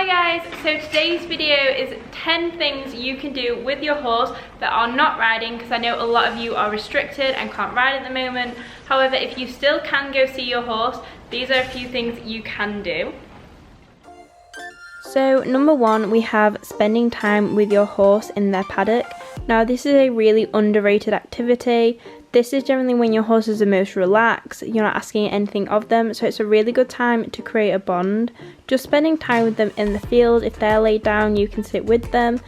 Hi guys, so today's video is 10 things you can do with your horse that are not riding, because I know a lot of you are restricted and can't ride at the moment. However, if you still can go see your horse, these are a few things you can do. So number one, we have spending time with your horse in their paddock. Now this is a really underrated activity. This is generally when your horse is the most relaxed, you're not asking anything of them, so it's a really good time to create a bond. Just spending time with them in the field. If they're laid down, you can sit with them.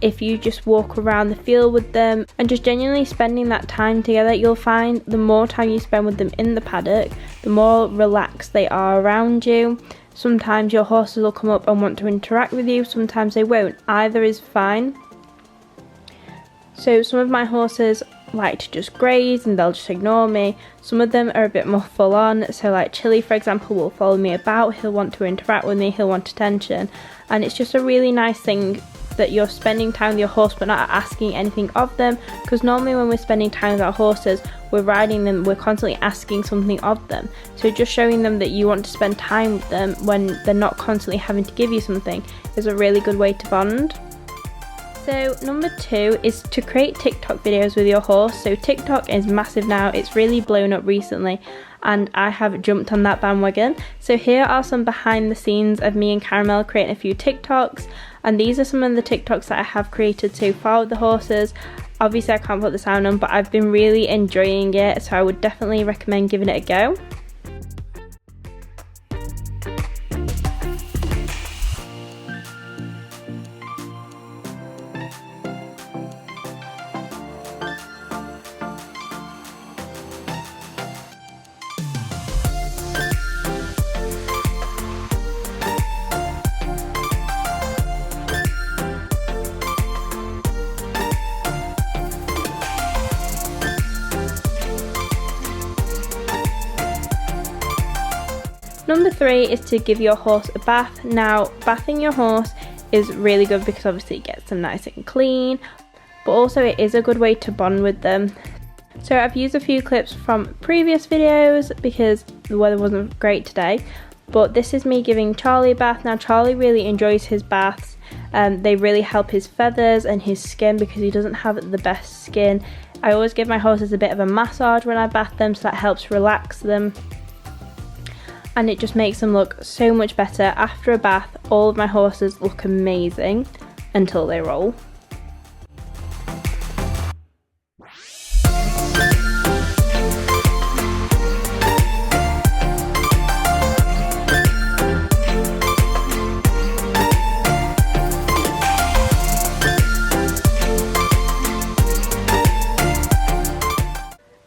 If you just walk around the field with them and just genuinely spending that time together, you'll find the more time you spend with them in the paddock, the more relaxed they are around you. Sometimes your horses will come up and want to interact with you, sometimes they won't. Either is fine. So some of my horses like to just graze and they'll just ignore me. Some of them are a bit more full on, so like Chili for example will follow me about, he'll want to interact with me, he'll want attention, and it's just a really nice thing that you're spending time with your horse but not asking anything of them, because normally when we're spending time with our horses, we're riding them, we're constantly asking something of them. So just showing them that you want to spend time with them when they're not constantly having to give you something is a really good way to bond. So number two is to create TikTok videos with your horse. So TikTok is massive now, it's really blown up recently and I have jumped on that bandwagon. So here are some behind the scenes of me and Caramel creating a few TikToks, and these are some of the TikToks that I have created so far with the horses. Obviously I can't put the sound on, but I've been really enjoying it, so I would definitely recommend giving it a go. Number three is to give your horse a bath. Now, bathing your horse is really good because obviously it gets them nice and clean, but also it is a good way to bond with them. So I've used a few clips from previous videos because the weather wasn't great today, but this is me giving Charlie a bath. Now Charlie really enjoys his baths. They really help his feathers and his skin because he doesn't have the best skin. I always give my horses a bit of a massage when I bath them, so that helps relax them. And it just makes them look so much better. After a bath, all of my horses look amazing until they roll.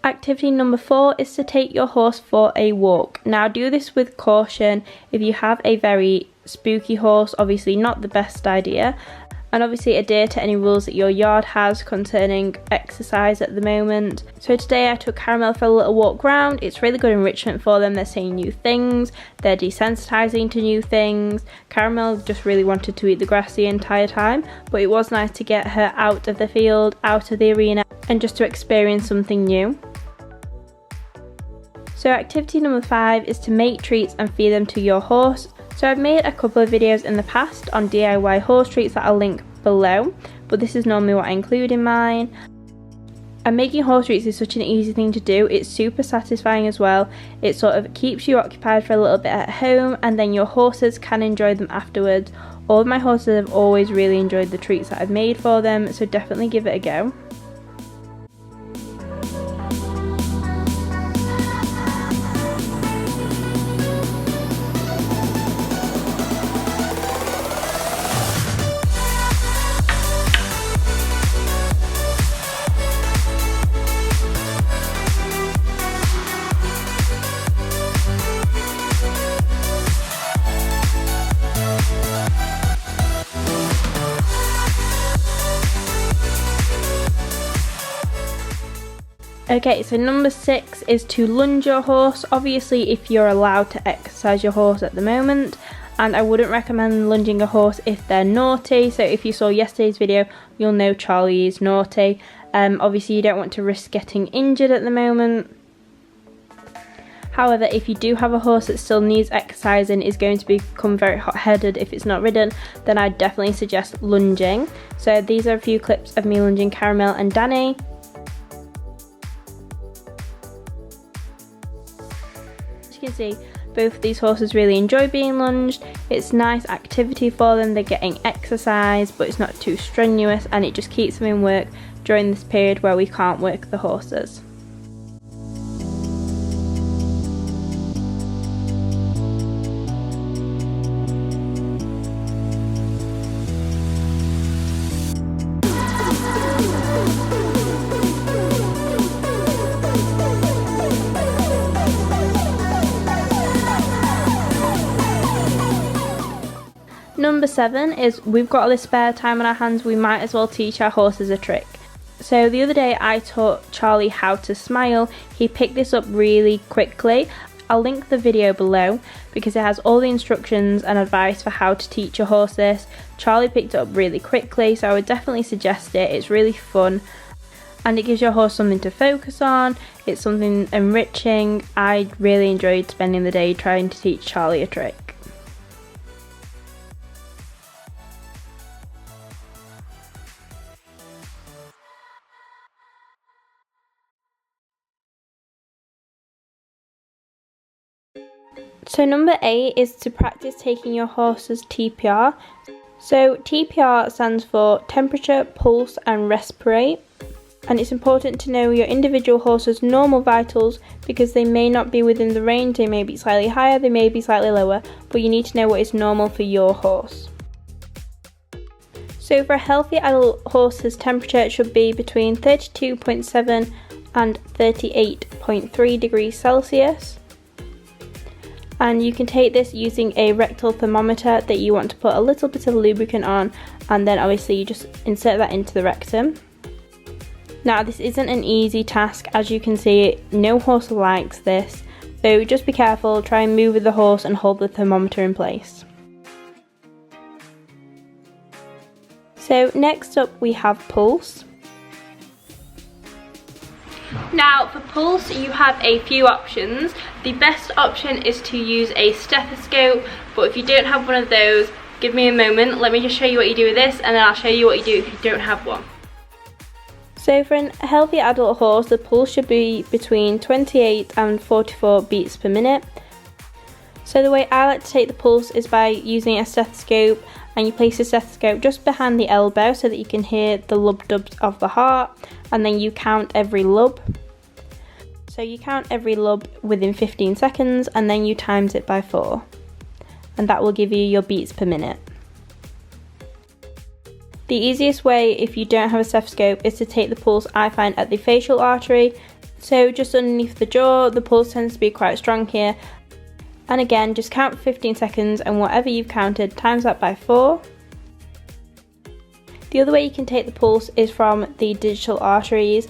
Activity number four is to take your horse for a walk. Now do this with caution. If you have a very spooky horse, obviously not the best idea, and obviously adhere to any rules that your yard has concerning exercise at the moment. So today I took Caramel for a little walk round. It's really good enrichment for them. They're seeing new things, they're desensitizing to new things. Caramel just really wanted to eat the grass the entire time, but it was nice to get her out of the field, out of the arena, and just to experience something new. So activity number five is to make treats and feed them to your horse. So I've made a couple of videos in the past on DIY horse treats that I'll link below, but this is normally what I include in mine. And making horse treats is such an easy thing to do. It's super satisfying as well. It sort of keeps you occupied for a little bit at home, and then your horses can enjoy them afterwards. All of my horses have always really enjoyed the treats that I've made for them, so definitely give it a go. Okay, so number six is to lunge your horse. Obviously, if you're allowed to exercise your horse at the moment, and I wouldn't recommend lunging a horse if they're naughty. So if you saw yesterday's video, you'll know Charlie is naughty. Obviously, you don't want to risk getting injured at the moment. However, if you do have a horse that still needs exercise and is going to become very hot-headed if it's not ridden, then I'd definitely suggest lunging. So these are a few clips of me lunging Caramel and Danny. As you can see, both of these horses really enjoy being lunged. It's nice activity for them, they're getting exercise, but it's not too strenuous, and it just keeps them in work during this period where we can't work the horses. Number 7 is we've got all this spare time on our hands, we might as well teach our horses a trick. So the other day I taught Charlie how to smile. He picked this up really quickly. I'll link the video below because it has all the instructions and advice for how to teach your horse this. Charlie picked it up really quickly, so I would definitely suggest it. It's really fun and it gives your horse something to focus on. It's something enriching. I really enjoyed spending the day trying to teach Charlie a trick. So number 8 is to practice taking your horse's TPR. So TPR stands for temperature, pulse and respirate. And it's important to know your individual horse's normal vitals because they may not be within the range, they may be slightly higher, they may be slightly lower, but you need to know what is normal for your horse. So for a healthy adult horse's temperature should be between 32.7 and 38.3 degrees Celsius. And you can take this using a rectal thermometer that you want to put a little bit of lubricant on, and then obviously you just insert that into the rectum. Now this isn't an easy task, as you can see, no horse likes this, so just be careful, try and move with the horse and hold the thermometer in place. So next up we have pulse. Now for pulse you have a few options. The best option is to use a stethoscope, but if you don't have one of those, give me a moment, let me just show you what you do with this and then I'll show you what you do if you don't have one. So for a healthy adult horse, the pulse should be between 28 and 44 beats per minute. So the way I like to take the pulse is by using a stethoscope, and you place the stethoscope just behind the elbow so that you can hear the lub-dubs of the heart, and then you count every lub. So you count every lub within 15 seconds and then you times it by 4, and that will give you your beats per minute. The easiest way if you don't have a stethoscope is to take the pulse, I find, at the facial artery. So just underneath the jaw, the pulse tends to be quite strong here. And again, just count for 15 seconds and whatever you've counted, times that by 4. The other way you can take the pulse is from the digital arteries.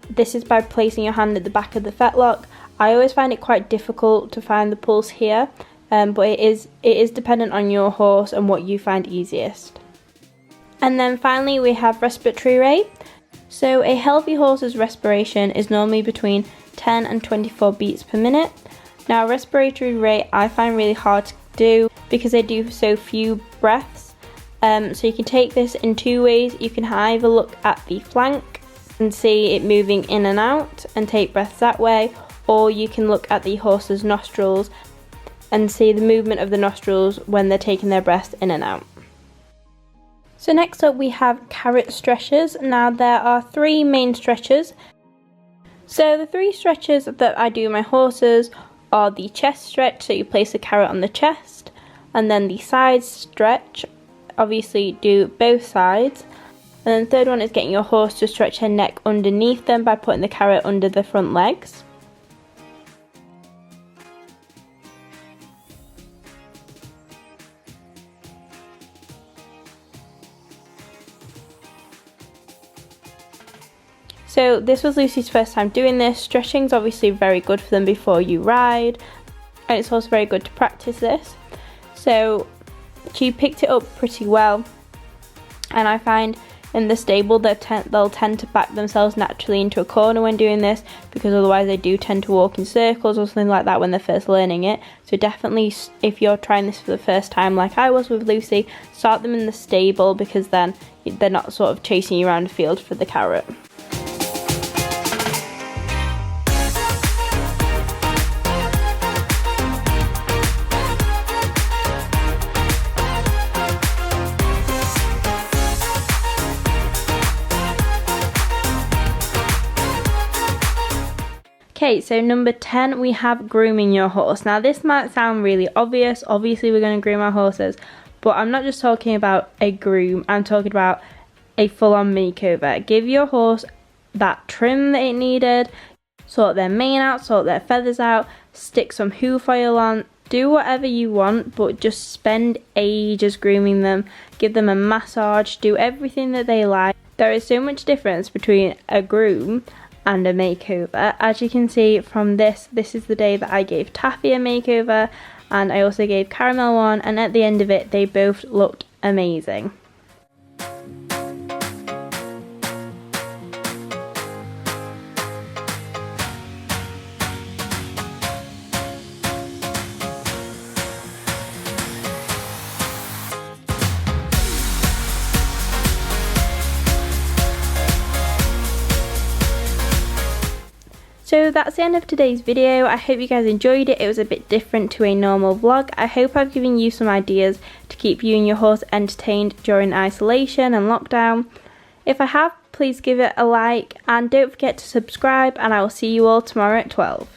This is by placing your hand at the back of the fetlock. I always find it quite difficult to find the pulse here, but it is dependent on your horse and what you find easiest. And then finally we have respiratory rate. So a healthy horse's respiration is normally between 10 and 24 beats per minute. Now respiratory rate I find really hard to do because they do so few breaths. So you can take this in two ways. You can either look at the flank and see it moving in and out and take breaths that way, or you can look at the horse's nostrils and see the movement of the nostrils when they're taking their breaths in and out. So next up we have carrot stretches. Now there are 3 main stretches. So the 3 stretches that I do with my horses are the chest stretch, so you place a carrot on the chest, and then the side stretch, obviously do both sides, and then the third one is getting your horse to stretch her neck underneath them by putting the carrot under the front legs. So this was Lucy's first time doing this. Stretching is obviously very good for them before you ride, and it's also very good to practice this. So she picked it up pretty well, and I find in the stable, they'll tend to back themselves naturally into a corner when doing this, because otherwise they do tend to walk in circles or something like that when they're first learning it. So definitely, if you're trying this for the first time like I was with Lucy, start them in the stable, because then they're not sort of chasing you around the field for the carrot. Okay, so number 10, we have grooming your horse. Now this might sound really obvious. Obviously we're going to groom our horses, but I'm not just talking about a groom, I'm talking about a full-on makeover. Give your horse that trim that it needed, sort their mane out, sort their feathers out, stick some hoof oil on, do whatever you want, but just spend ages grooming them, give them a massage, do everything that they like. There is so much difference between a groom and a makeover. As you can see from this is the day that I gave Taffy a makeover, and I also gave Caramel one, and at the end of it they both looked amazing. So that's the end of today's video. I hope you guys enjoyed it. It was a bit different to a normal vlog. I hope I've given you some ideas to keep you and your horse entertained during isolation and lockdown. If I have, please give it a like and don't forget to subscribe, and I will see you all tomorrow at 12.